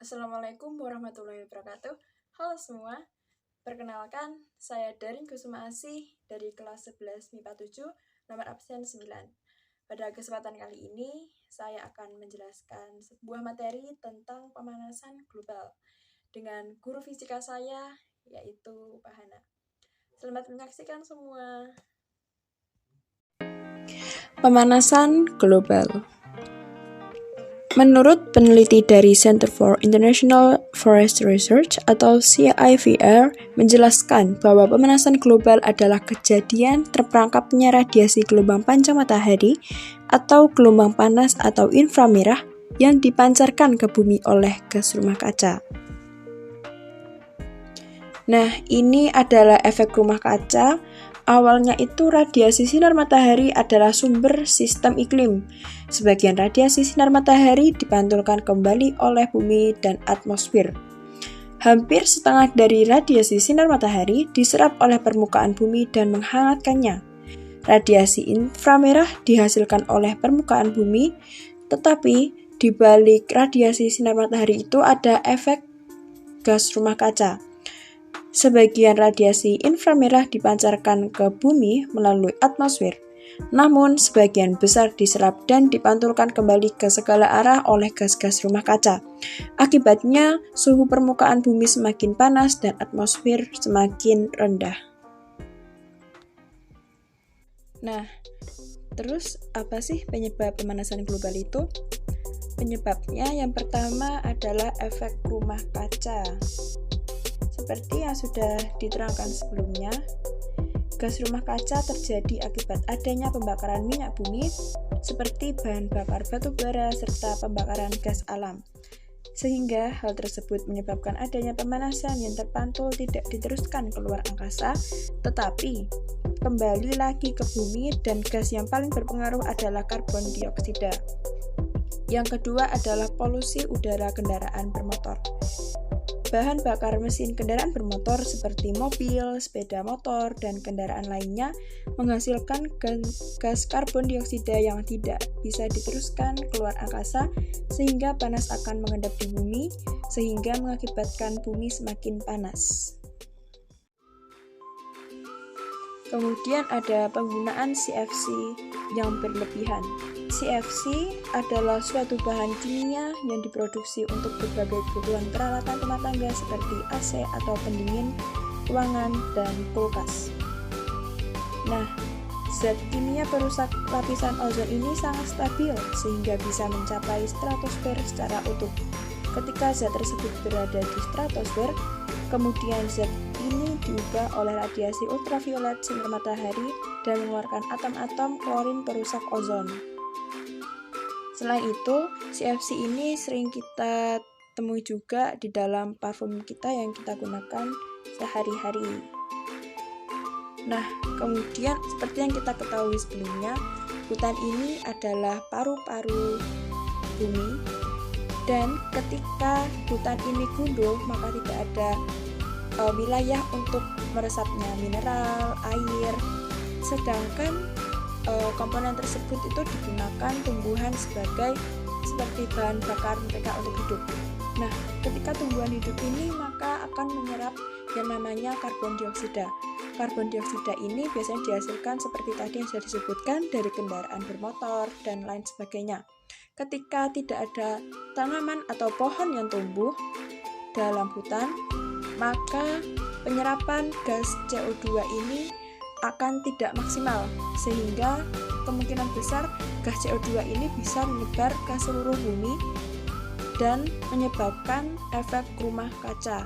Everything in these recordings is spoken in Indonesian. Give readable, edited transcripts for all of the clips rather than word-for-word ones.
Assalamualaikum warahmatullahi wabarakatuh. Halo semua, perkenalkan saya Darin Kusuma Asih dari kelas 11 MIPA 7, nomor absen 9. Pada kesempatan kali ini, saya akan menjelaskan sebuah materi tentang pemanasan global dengan guru fisika saya, yaitu Pak Hana. Selamat menyaksikan semua. Pemanasan global. Menurut peneliti dari Center for International Forest Research atau CIFR menjelaskan bahwa pemanasan global adalah kejadian terperangkapnya radiasi gelombang panjang matahari atau gelombang panas atau inframerah yang dipancarkan ke bumi oleh gas rumah kaca. Nah, ini adalah efek rumah kaca. Awalnya itu radiasi sinar matahari adalah sumber sistem iklim. Sebagian radiasi sinar matahari dipantulkan kembali oleh bumi dan atmosfer. Hampir setengah dari radiasi sinar matahari diserap oleh permukaan bumi dan menghangatkannya. Radiasi inframerah dihasilkan oleh permukaan bumi, tetapi di balik radiasi sinar matahari itu ada efek gas rumah kaca. Sebagian radiasi inframerah dipancarkan ke bumi melalui atmosfer, namun sebagian besar diserap dan dipantulkan kembali ke segala arah oleh gas-gas rumah kaca. Akibatnya, suhu permukaan bumi semakin panas dan atmosfer semakin rendah. Nah, terus apa sih penyebab pemanasan global itu? Penyebabnya yang pertama adalah efek rumah kaca. Seperti yang sudah diterangkan sebelumnya, gas rumah kaca terjadi akibat adanya pembakaran minyak bumi seperti bahan bakar batu bara serta pembakaran gas alam. Sehingga hal tersebut menyebabkan adanya pemanasan yang terpantul tidak diteruskan keluar angkasa, tetapi kembali lagi ke bumi, dan gas yang paling berpengaruh adalah karbon dioksida. Yang kedua adalah polusi udara kendaraan bermotor. Bahan bakar mesin kendaraan bermotor seperti mobil, sepeda motor, dan kendaraan lainnya menghasilkan gas karbon dioksida yang tidak bisa diteruskan keluar angkasa sehingga panas akan mengendap di bumi sehingga mengakibatkan bumi semakin panas. Kemudian ada penggunaan CFC yang berlebihan. CFC adalah suatu bahan kimia yang diproduksi untuk berbagai kebutuhan peralatan rumah tangga seperti AC atau pendingin ruangan dan kulkas. Nah, zat kimia perusak lapisan ozon ini sangat stabil sehingga bisa mencapai stratosfer secara utuh. Ketika zat tersebut berada di stratosfer, kemudian zat ini diubah oleh radiasi ultraviolet sinar matahari dan mengeluarkan atom-atom klorin perusak ozon. Selain itu, CFC ini sering kita temui juga di dalam parfum kita yang kita gunakan sehari-hari. Nah, kemudian seperti yang kita ketahui sebelumnya, hutan ini adalah paru-paru bumi, dan ketika hutan ini gundul, maka tidak ada wilayah untuk meresapnya mineral, air, sedangkan komponen tersebut itu digunakan tumbuhan seperti bahan bakar mereka untuk hidup. Nah, ketika tumbuhan hidup ini maka akan menyerap yang namanya karbon dioksida. Karbon dioksida ini biasanya dihasilkan seperti tadi yang sudah disebutkan dari kendaraan bermotor dan lain sebagainya. Ketika tidak ada tanaman atau pohon yang tumbuh dalam hutan, maka penyerapan gas CO2 ini akan tidak maksimal, sehingga kemungkinan besar gas CO2 ini bisa menyebar ke seluruh bumi dan menyebabkan efek rumah kaca.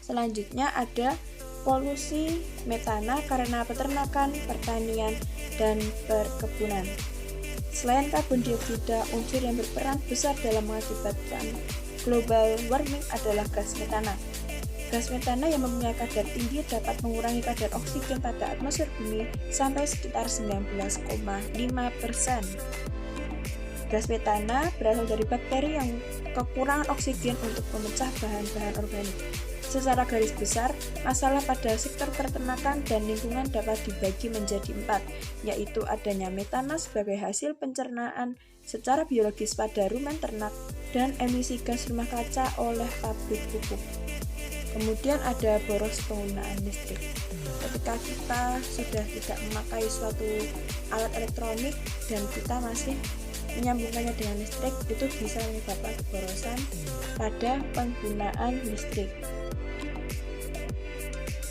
Selanjutnya ada polusi metana karena peternakan, pertanian, dan perkebunan. Selain karbon dioksida, unsur yang berperan besar dalam mengakibatkan global warming adalah gas metana. Gas metana yang mempunyai kadar tinggi dapat mengurangi kadar oksigen pada atmosfer bumi sampai sekitar 19,5%. Gas metana berasal dari bakteri yang kekurangan oksigen untuk memecah bahan-bahan organik. Secara garis besar, masalah pada sektor peternakan dan lingkungan dapat dibagi menjadi 4, yaitu adanya metana sebagai hasil pencernaan secara biologis pada rumen ternak dan emisi gas rumah kaca oleh pabrik pupuk. Kemudian ada boros penggunaan listrik. Ketika kita sudah tidak memakai suatu alat elektronik dan kita masih menyambungkannya dengan listrik, itu bisa menyebabkan keborosan pada penggunaan listrik.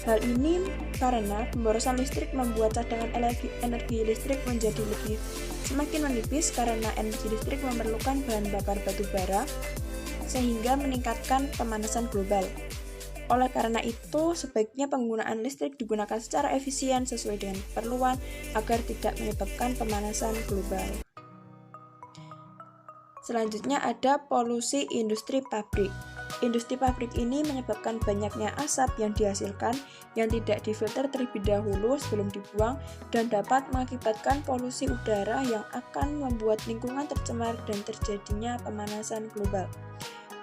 Hal ini karena pemborosan listrik membuat cadangan energi listrik menjadi semakin menipis karena energi listrik memerlukan bahan bakar batu bara sehingga meningkatkan pemanasan global. Oleh karena itu, sebaiknya penggunaan listrik digunakan secara efisien sesuai dengan keperluan agar tidak menyebabkan pemanasan global. Selanjutnya ada polusi industri pabrik. Industri pabrik ini menyebabkan banyaknya asap yang dihasilkan yang tidak difilter terlebih dahulu sebelum dibuang dan dapat mengakibatkan polusi udara yang akan membuat lingkungan tercemar dan terjadinya pemanasan global.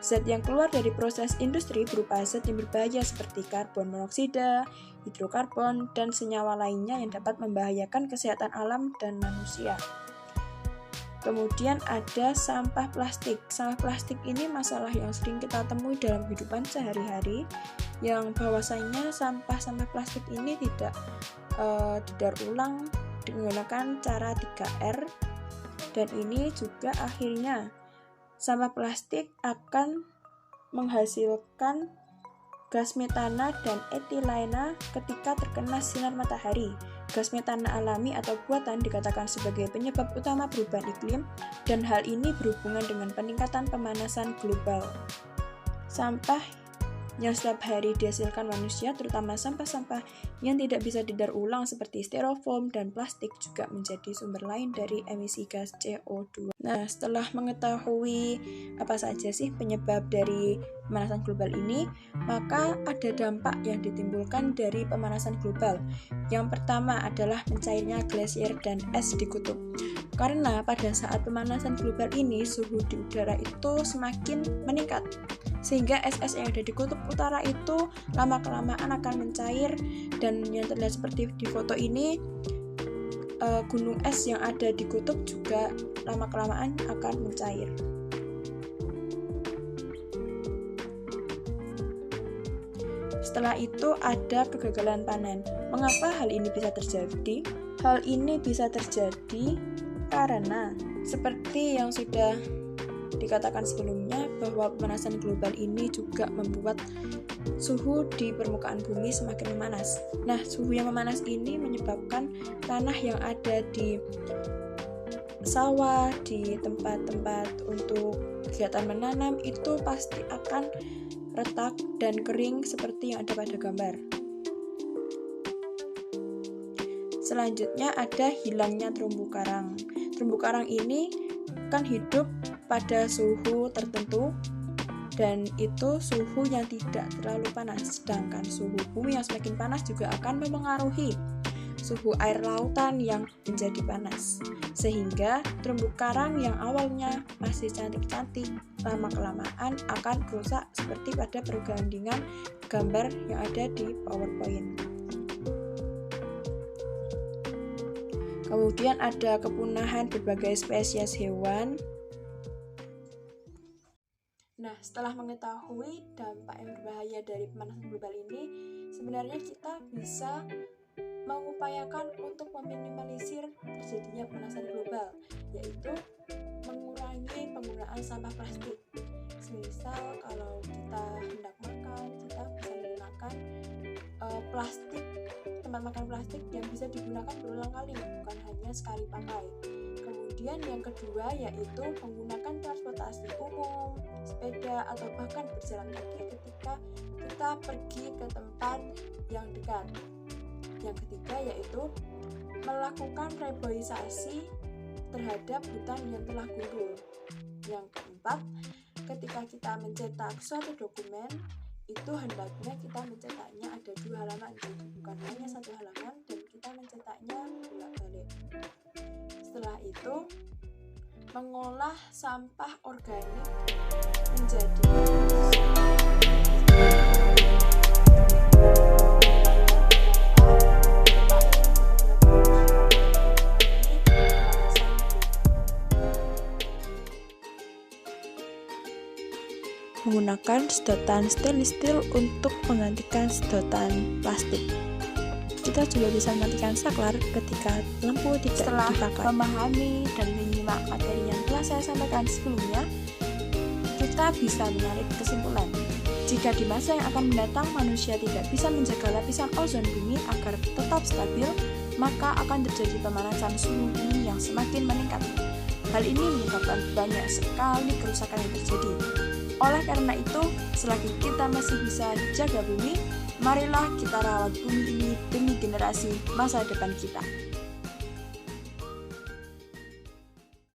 Zat yang keluar dari proses industri berupa zat yang berbahaya seperti karbon monoksida, hidrokarbon, dan senyawa lainnya yang dapat membahayakan kesehatan alam dan manusia. Kemudian ada sampah plastik. Sampah plastik ini masalah yang sering kita temui dalam kehidupan sehari-hari, yang bahwasanya sampah-sampah plastik ini tidak didaur ulang menggunakan cara 3R, dan ini juga akhirnya sampah plastik akan menghasilkan gas metana dan etilena ketika terkena sinar matahari. Gas metana alami atau buatan dikatakan sebagai penyebab utama perubahan iklim, dan hal ini berhubungan dengan peningkatan pemanasan global. Sampah yang setiap hari dihasilkan manusia, terutama sampah-sampah yang tidak bisa didaur ulang seperti styrofoam dan plastik, juga menjadi sumber lain dari emisi gas CO2. Nah, setelah mengetahui apa saja sih penyebab dari pemanasan global ini, maka ada dampak yang ditimbulkan dari pemanasan global. Yang pertama adalah mencairnya glasier dan es di kutub. Karena pada saat pemanasan global ini, suhu di udara itu semakin meningkat, sehingga es-es yang ada di kutub utara itu lama-kelamaan akan mencair, dan yang terlihat seperti di foto ini, gunung es yang ada di kutub juga lama-kelamaan akan mencair. Setelah itu ada kegagalan panen. Mengapa hal ini bisa terjadi? Hal ini bisa terjadi karena seperti yang sudah dikatakan sebelumnya, bahwa pemanasan global ini juga membuat suhu di permukaan bumi semakin memanas. Nah, suhu yang memanas ini menyebabkan tanah yang ada di sawah, di tempat-tempat untuk kegiatan menanam itu pasti akan retak dan kering seperti yang ada pada gambar. Selanjutnya ada hilangnya terumbu karang. Terumbu karang ini kan hidup pada suhu tertentu, dan itu suhu yang tidak terlalu panas. Sedangkan suhu bumi yang semakin panas juga akan memengaruhi suhu air lautan yang menjadi panas, sehingga terumbu karang yang awalnya masih cantik-cantik lama-kelamaan akan rusak seperti pada perbandingan gambar yang ada di PowerPoint. Kemudian ada kepunahan berbagai spesies hewan. Nah, setelah mengetahui dampak yang berbahaya dari pemanasan global ini, sebenarnya kita bisa mengupayakan untuk meminimalisir terjadinya pemanasan global, yaitu mengurangi penggunaan sampah plastik. Misal kalau kita hendak makan, kita bisa menggunakan plastik, tempat makan plastik yang bisa digunakan berulang kali, bukan hanya sekali pakai. Kemudian yang kedua yaitu menggunakan transportasi umum, sepeda, atau bahkan berjalan kaki ketika kita pergi ke tempat yang dekat. Yang ketiga yaitu melakukan reboisasi terhadap hutan yang telah gundul. Yang keempat, ketika kita mencetak suatu dokumen, itu hendaknya kita mencetaknya ada 2 halaman, bukan hanya 1 halaman, dan kita mencetaknya bolak-balik. Setelah itu, mengolah sampah organik menjadi menggunakan sedotan stainless steel untuk menggantikan sedotan plastik. Kita juga bisa mematikan saklar ketika lampu tidak dipakai. Setelah memahami dan menyimak materi yang telah saya sampaikan sebelumnya, kita bisa menarik kesimpulan. Jika di masa yang akan mendatang manusia tidak bisa menjaga lapisan ozon bumi agar tetap stabil, maka akan terjadi pemanasan suhu bumi yang semakin meningkat. Hal ini menyebabkan banyak sekali kerusakan yang terjadi. Oleh karena itu, selagi kita masih bisa jaga bumi, marilah kita rawat bumi ini demi generasi masa depan kita.